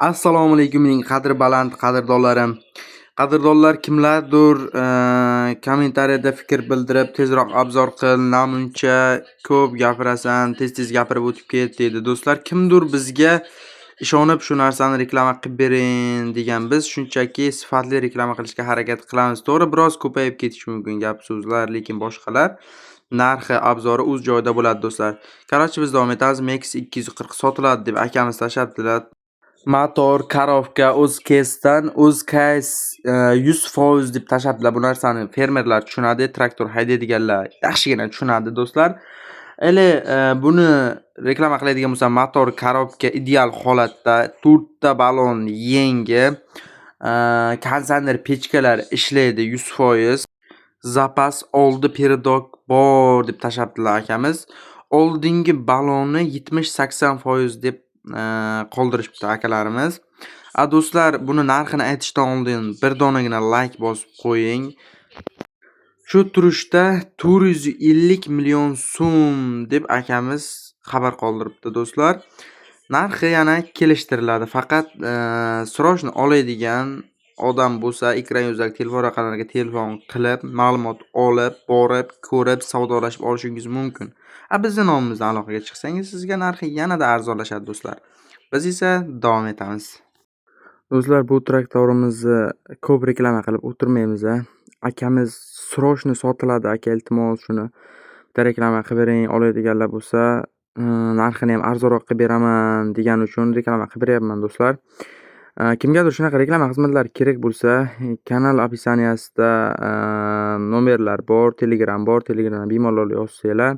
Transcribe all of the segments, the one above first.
Assalomu alaykum mening baland qadrdonlarim. Qadrdonlar kimlardir kommentariyada fikr bildirib, tezroq obzor qil, namuncha ko'p gapirasan, tez gapirib o'tib ket deydi. Do'stlar, kimdir bizga ishonib shu narsani reklama qilib bering degan, biz shunchaki sifatli reklama qilishga harakat qilamiz. To'g'ri, biroz ko'payib ketishi mumkin gap so'zlar, lekin boshqalar narxi, obzori o'z joyida bo'ladi do'stlar. Qarachi biz davom etamiz. Max 240 sotiladi deb akamiz tashlabdilar. Motor, korovka, o'zkesdan o'zkais 100% deb tashlabdilar. Bu narsani fermerlar tushunadi, traktor haydaydiganlar yaxshigina tushunadi do'stlar. Buni reklama qiladigan bo'lsam, motor, korovka ideal holatda, 4 ta balon yangi, konditsioner pechkalar ishlaydi 100%. Zapas oldi peredok bor deb tashlabdilar akamiz. Oldingi balonni 70-80% deb qoldirishibdi akalarimiz. Do'stlar, buni narxini aytishdan oldin bir donagina like bosib qo'ying. Shu turishda 450 million so'm deb akamiz xabar qoldiribdi do'stlar. Narxi yana kelishtiriladi. Faqat srochni oladigan odam bo'lsa, ekran yuzidagi telefon raqamlariga telefon qilib, ma'lumot olib, borib, ko'rib, savdolashib olishingiz mumkin. Bizning nomimizdan aloqaga chiqsangiz, sizga narxi yanada arzonlashadi do'stlar. Biz esa davom etamiz. Do'stlar, bu traktorimizni ko'p reklama qilib o'tirmaymiz. Akamiz srochni sotiladi, aka, iltimos shuni bitta reklama qilib bering, oladiganlar bo'lsa, narxini ham arzonroq qilib beraman degani uchun reklama qilib beryapman do'stlar. Kimgadir shunaqa reklama xizmatlari kerak bo'lsa, kanal opisaniyasida nomerlar bor, Telegram bor. Telegramdan bemalol yozsanglar,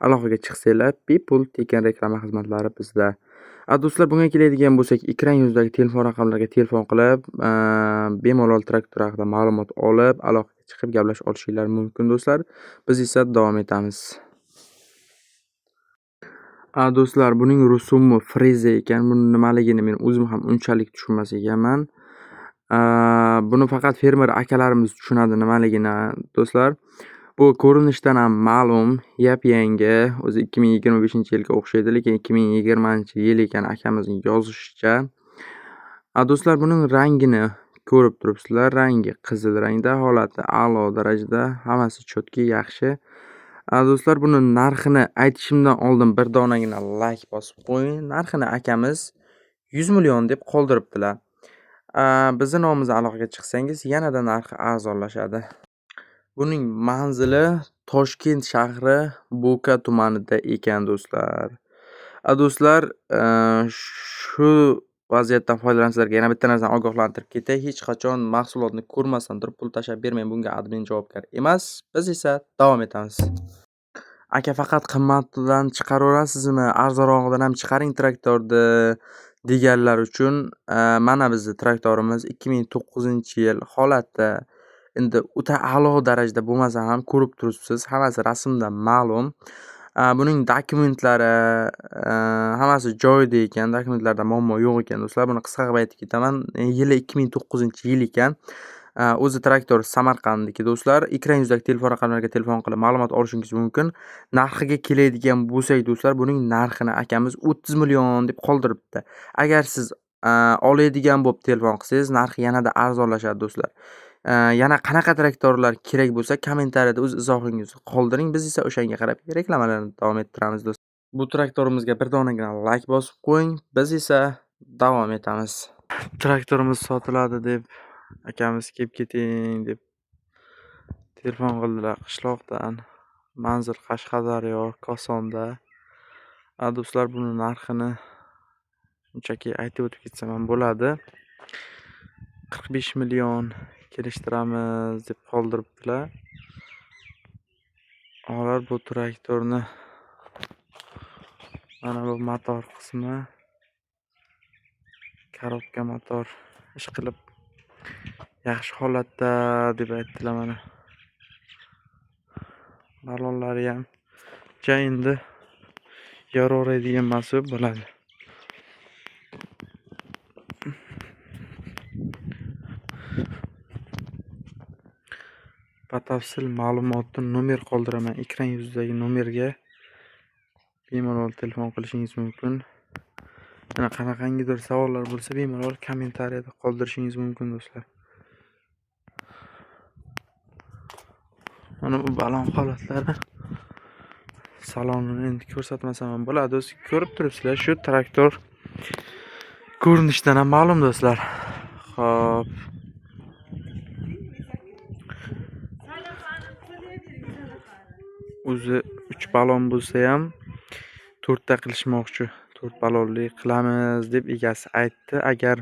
aloqaga chiqsanglar, bepul tekin reklama xizmatlari bizda. Do'stlar, bunga keladigan bo'lsak, ekran yuzidagi telefon raqamlariga telefon qilib, bemalol traktor haqida ma'lumot olib, aloqaga chiqib gaplashib olishinglar mumkin do'stlar. Biz esa davom etamiz. Do'stlar, buning rusumi freza ekan. Buni nimaligini men o'zim ham unchalik tushunmas ekanman. Buni faqat fermer akalarimiz tushunadi nimaligini do'stlar. Bu ko'rinishdan ham ma'lum, yap-yangi, o'zi 2025-yilga o'xshaydi, lekin 2020-yil ekan akamizning yozishicha. Do'stlar, buning rangini ko'rib turibsizlar. Rangi qizil rangda, holati a'lo darajada, hammasi chotki, yaxshi. Do'stlar, buni narxini aytishimdan oldin bir donagina like bosib qo'ying. Narxini akamiz 100 million deb qoldiribdilar. Bizning nomimizdan aloqaga chiqsangiz, yanada narxi arzonlashadi. Buning manzili Toshkent shahri Bo'ka tumanida ekan do'stlar. Do'stlar, shu vaziyatdan foydalansizlarga yana bitta narsani ogohlantirib ketay. Hech qachon mahsulotni ko'rmasdan turib pul tashlab bermang. Bunga admin javobgar emas. Biz esa davom etamiz. Aka, faqat qimmatidan chiqaraverasizmi? Arzonrog'idan ham chiqaring traktorni deganlar uchun mana bizning traktorimiz 2009-yil holatda. Endi o'ta a'lo darajada bo'lmasa ham ko'rib turibsiz, hammasi rasmdan ma'lum. Buning dokumentlari hammasi joyida ekan, dokumentlarda muammo yo'q ekan do'stlar. Buni qisqa qilib aytib ketaman. Yili 2009-yil ekan. O'zi traktor Samarqandniki do'stlar. Ekran yuzidagi telefon raqamlariga telefon qilib ma'lumot olishingiz mumkin. Narxiga keladigan bo'lsak do'stlar, buning narxini akamiz 30 million deb qoldiribdi. Agar siz oladigan bo'lib telefon qilsangiz, narxi yanada arzonlashadi do'stlar. Yana qanaqa traktorlar kerak bo'lsa, kommentariyada o'z izohingizni qoldiring. Biz esa o'shanga qarab reklamalarni davom ettiramiz do'stlar. Bu traktorimizga bir donagina like bosib qo'ying. Biz esa davom etamiz. Traktorimiz sotiladi deb akamiz kelib keting deb telefon qildilar qishloqdan. Manzil Qashqadaryo, Kosonda. Do'stlar, buni narxini shunchaki aytib o'tib ketsam ham bo'ladi. 45 million kelishtiramiz deb qoldiribdilar. Hozir bu traktorni mana bu motor qismi, korobka motor ish qilib yaxshi holatda deb aytdilar mana. Balonlari ham endi yoraveradigan mas'ul bo'ladi. Batafsil ma'lumotni nomer qoldiraman. Ekran yuzidagi nomerga bemalol telefon qilishingiz mumkin. Yana qanaqangidir savollar bo'lsa bemalol kommentariyada qoldirishingiz mumkin do'stlar. Mana bu balon holatlari. Salonini endi ko'rsatmasam ham bo'ladi. Do'st, ko'rib turibsizlar, shu traktor ko'rinishdan ham ma'lum do'stlar. Xo'p. O'zi 3 balon bo'lsa ham 4 ta qilishmoqchi. 4 balonli qilamiz deb egasi aytdi. Agar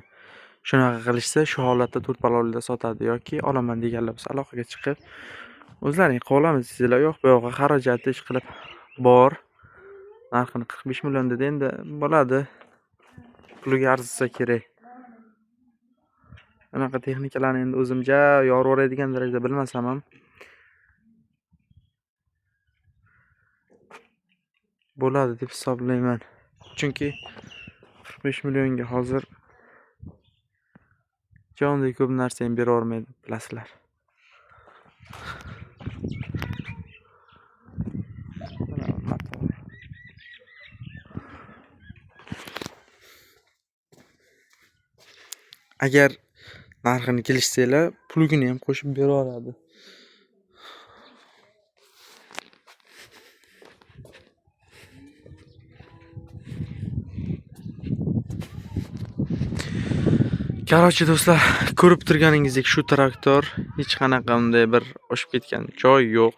shunaqa qilishsa, shu holatda 4 balonli sotadi yoki olaman deganlar bo'lsa aloqaga chiqib o'zlaring qilib olamiz sizlar. Yo'q, bu yoqqa xarajatni ish qilib bor. Narxini 45 million dedi, endi bo'ladi. Puliga arzisa kerak. Bunaqa texnikalarni endi o'zimcha yorib o'raydigan darajada bilmasam ham bo'ladi deb hisoblayman. Chunki 45 millionga hozir jonli ko'p narsani bera olmaydi, bilasizlar. Agar narxini kelishsanglar, pulgini ham qo'shib bera oladi. Qarochi do'stlar, ko'rib turganingizdek shu traktor hech qanaqanday bir oshib ketgan joy yo'q.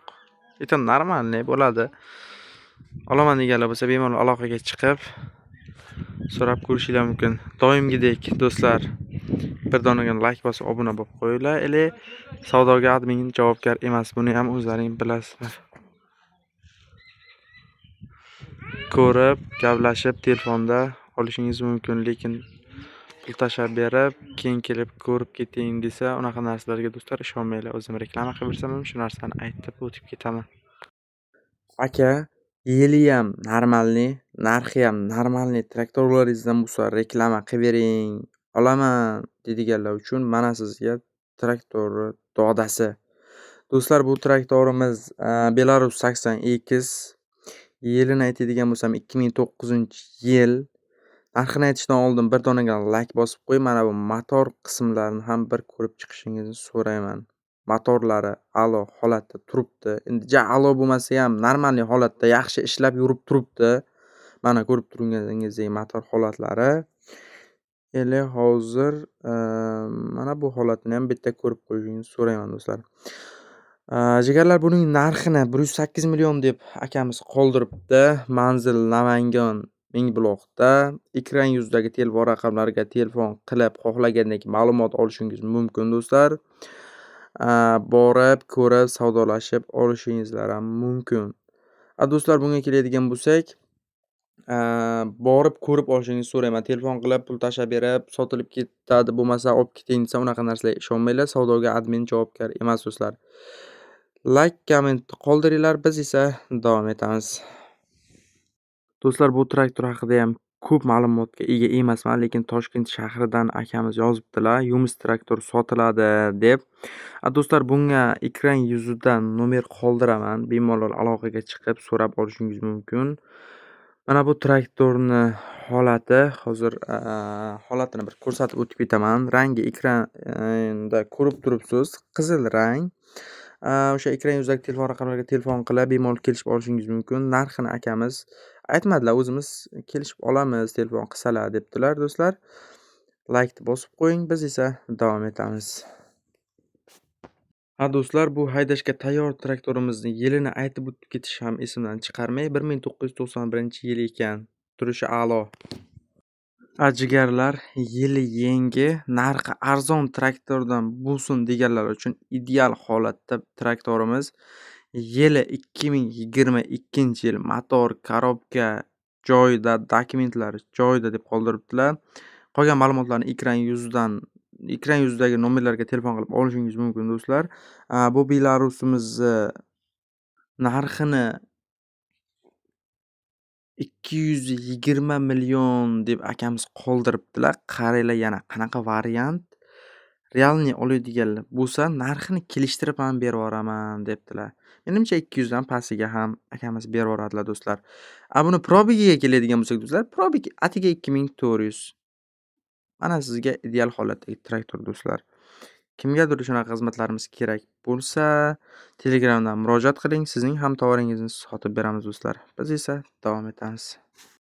Aytam normalniy bo'ladi. Olaman deganlar bo'lsa bemalol aloqaga chiqib so'rab ko'rishinglar mumkin. Doimgidek do'stlar, bir donaga like bosib obuna bo'lib qo'yinglar. Savdoga admin javobgar emas, buni ham o'zlaring bilasizlar. Ko'rib, gaplashib, telefonda olishingiz mumkin, lekin pul tashab berib, keyin kelib ko'rib keting desa, unaqa narsalarga do'stlar ishonmanglar. O'zim reklama qilib bersam ham shu narsani aytib o'tib ketaman. Aka, yili ham normalniy, narxi ham normalniy traktorlaringizdan bo'lsa reklama qilib bering, olaman deydiganlar uchun mana sizga traktorni dodasi. Do'stlar, bu traktorimiz Belarus 80X. Yilini aytadigan bo'lsam 2009-yil. Narxini aytishdan oldin bir donaga like bosib qo'y. Mana bu motor qismlarini ham bir ko'rib chiqishingizni so'rayman. Motorlari a'lo holatda turibdi. Endi a'lo bo'lmasa ham normalniy holatda yaxshi ishlab yurib turibdi. Mana ko'rib turganingizdek motor holatlari. Hozir mana bu holatini ham bitta ko'rib qo'yishingizni so'rayman do'stlar. Jigarlar, buning narxini 108 million deb akamiz qoldiribdi. Manzil Namangan Mingbuloqda. Ekran yuzidagi telefon raqamlariga telefon qilib xohlagandek ma'lumot olishingiz mumkin do'stlar. Borib, ko'rib, savdolashib olishingizlar ham mumkin. Do'stlar, bunga keladigan bo'lsak, borib ko'rib olishingizni so'rayman. Telefon qilib, pul tashab berib, sotilib ketadi, bo'lmasa olib keting desa, unaqa narsalarga ishonmanglar. Savdoga admin javobgar emas do'stlar. Like, komment qoldiringlar, biz esa davom etamiz. Do'stlar, bu traktor haqida ham ko'p ma'lumotga ega emasman, lekin Toshkent shahridan akamiz yozibdilar, Yumis traktor sotiladi deb. Do'stlar, bunga ekran yuzidan nomer qoldiraman, bemalol aloqaga chiqib so'rab olishingiz mumkin. Mana bu traktorni holati, hozir holatini bir ko'rsatib o'tib ketaman. Rangi ekranda ko'rib turibsiz, qizil rang. O'sha ekran yuzidagi telefon raqamlariga telefon qilib bemalol kelishib olishingiz mumkin. Narxini akamiz aytmadilar, o'zimiz kelishib olamiz, telefon qilsalar debdilar do'stlar. Like bosib qo'ying, biz esa davom etamiz. Do'stlar, bu haydashga tayyor traktorimizni yilini aytib o'tib ketish ham esimdan chiqarmay, 1991-yil ekan. Turishi a'lo. Jigarlar, yili yangi, narxi arzon traktordan bo'lsin deganlar uchun ideal holatda traktorimiz. Yili 2022-yil, motor, korobka joyida, dokumentlari joyida deb qoldiribdilar. Qolgan ma'lumotlarni ekran yuzidagi nomerlarga telefon qilib olishingiz mumkin do'stlar. Bu Belarusimiz narxini 220 million deb akamiz qoldiribdilar. Qaranglar, yana qanaqa variant. realniy oladiganlar bo'lsa, narxini kelishtirib ham beravoraman debdilar. Menimcha 200 dan pastiga ham akamiz bervoradilar do'stlar. Buni probigiga keladigan bo'lsak do'stlar, probig atiga 2400. Mana sizga ideal holatdagi traktor do'stlar. Kimgadir shunaqa xizmatlarimiz kerak bo'lsa, Telegramdan murojaat qiling. Sizning ham tovaringizni sotib beramiz do'stlar. Biz esa davom etamiz.